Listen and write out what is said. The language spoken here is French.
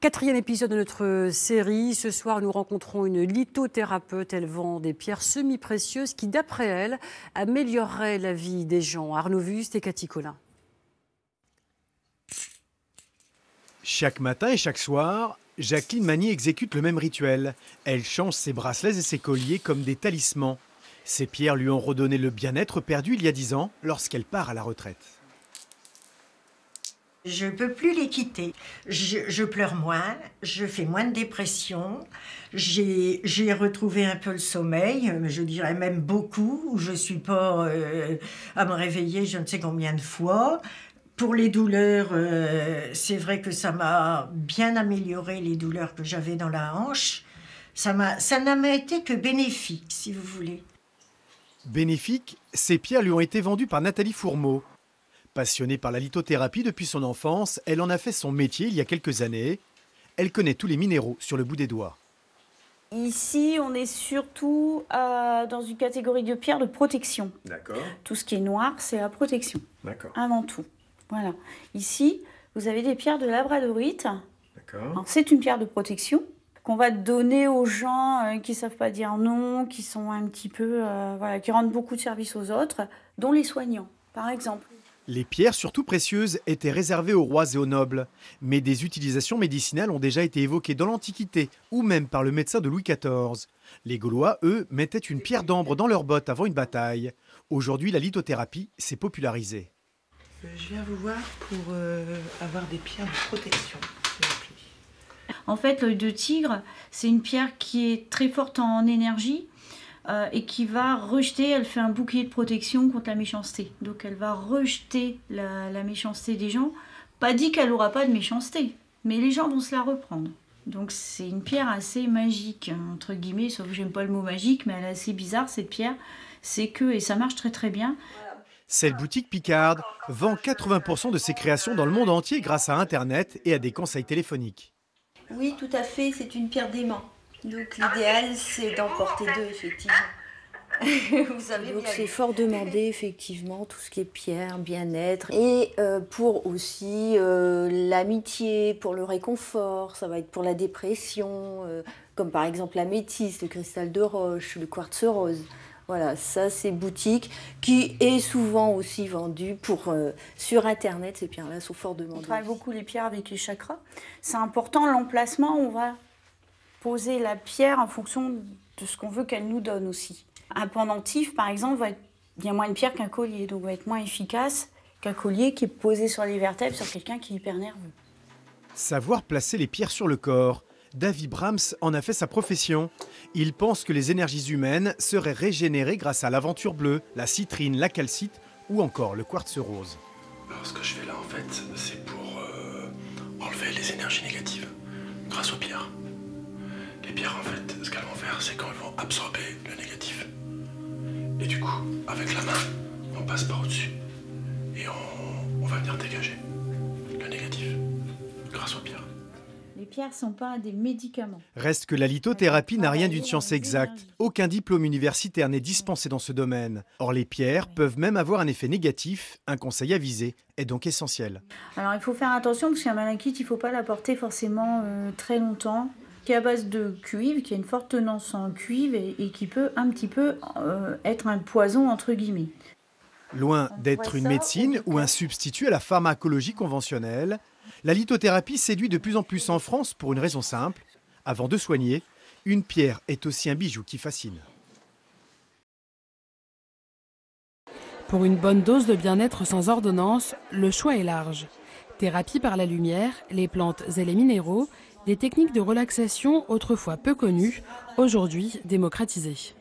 Quatrième épisode de notre série. Ce soir, nous rencontrons une lithothérapeute. Elle vend des pierres semi-précieuses qui, d'après elle, amélioreraient la vie des gens. Arnaud Wüst et Cathy Collin. Chaque matin et chaque soir, Jacqueline Magny exécute le même rituel. Elle change ses bracelets et ses colliers comme des talismans. Ces pierres lui ont redonné le bien-être perdu il y a 10 ans lorsqu'elle part à la retraite. Je ne peux plus les quitter. Je pleure moins, je fais moins de dépression. J'ai retrouvé un peu le sommeil, je dirais même beaucoup. Je ne suis pas à me réveiller je ne sais combien de fois. Pour les douleurs, c'est vrai que ça m'a bien amélioré les douleurs que j'avais dans la hanche. Ça n'a été que bénéfique, si vous voulez. Bénéfique, ces pierres lui ont été vendues par Nathalie Fourmeau. Passionnée par la lithothérapie depuis son enfance, elle en a fait son métier il y a quelques années. Elle connaît tous les minéraux sur le bout des doigts. Ici, on est surtout dans une catégorie de pierres de protection. D'accord. Tout ce qui est noir, c'est la protection. D'accord. Avant tout. Voilà. Ici, vous avez des pierres de labradorite. D'accord. C'est une pierre de protection qu'on va donner aux gens qui ne savent pas dire non, qui sont un petit peu, qui rendent beaucoup de services aux autres, dont les soignants, par exemple. Les pierres, surtout précieuses, étaient réservées aux rois et aux nobles. Mais des utilisations médicinales ont déjà été évoquées dans l'Antiquité, ou même par le médecin de Louis XIV. Les Gaulois, eux, mettaient une pierre d'ambre dans leurs bottes avant une bataille. Aujourd'hui, la lithothérapie s'est popularisée. Je viens vous voir pour avoir des pierres de protection. En fait, l'œil de tigre, c'est une pierre qui est très forte en énergie. Et qui va rejeter, elle fait un bouclier de protection contre la méchanceté. Donc elle va rejeter la méchanceté des gens. Pas dit qu'elle n'aura pas de méchanceté, mais les gens vont se la reprendre. Donc c'est une pierre assez magique, entre guillemets, sauf que j'aime pas le mot magique, mais elle est assez bizarre cette pierre. C'est que, et ça marche très très bien. Cette boutique picarde vend 80% de ses créations dans le monde entier grâce à Internet et à des conseils téléphoniques. Oui, tout à fait, c'est une pierre d'aimant. Donc l'idéal, c'est d'en porter deux, effectivement. Vous savez, donc c'est fort demandé, effectivement, tout ce qui est pierre, bien-être. Et pour aussi l'amitié, pour le réconfort, ça va être pour la dépression, comme par exemple l'améthyste, le cristal de roche, le quartz rose. Voilà, ça c'est boutique qui est souvent aussi vendue sur Internet. Ces pierres-là sont fort demandées. On travaille beaucoup les pierres avec les chakras. C'est important, l'emplacement, on va poser la pierre en fonction de ce qu'on veut qu'elle nous donne aussi. Un pendentif, par exemple, va être bien moins une pierre qu'un collier, donc va être moins efficace qu'un collier qui est posé sur les vertèbres sur quelqu'un qui est hyper nerveux. Savoir placer les pierres sur le corps. David Brahms en a fait sa profession. Il pense que les énergies humaines seraient régénérées grâce à l'aventure bleue, la citrine, la calcite ou encore le quartz rose. Alors ce que je fais là, en fait, c'est pour enlever les énergies négatives grâce aux pierres. Les pierres, en fait, ce qu'elles vont faire, c'est qu'elles vont absorber le négatif. Et du coup, avec la main, on passe par au-dessus. Et on va venir dégager le négatif grâce aux pierres. Les pierres ne sont pas des médicaments. Reste que la lithothérapie n'a rien d'une science exacte. Aucun diplôme universitaire n'est dispensé dans ce domaine. Or, les pierres peuvent même avoir un effet négatif. Un conseil avisé est donc essentiel. Alors, il faut faire attention parce qu'un malachite, il ne faut pas la porter forcément très longtemps. Qui est à base de cuivre, qui a une forte tenance en cuivre et qui peut un petit peu être un poison entre guillemets. Loin d'être une médecine ou un substitut à la pharmacologie conventionnelle, la lithothérapie séduit de plus en plus en France pour une raison simple. Avant de soigner, une pierre est aussi un bijou qui fascine. Pour une bonne dose de bien-être sans ordonnance, le choix est large. Thérapie par la lumière, les plantes et les minéraux, des techniques de relaxation autrefois peu connues, aujourd'hui démocratisées.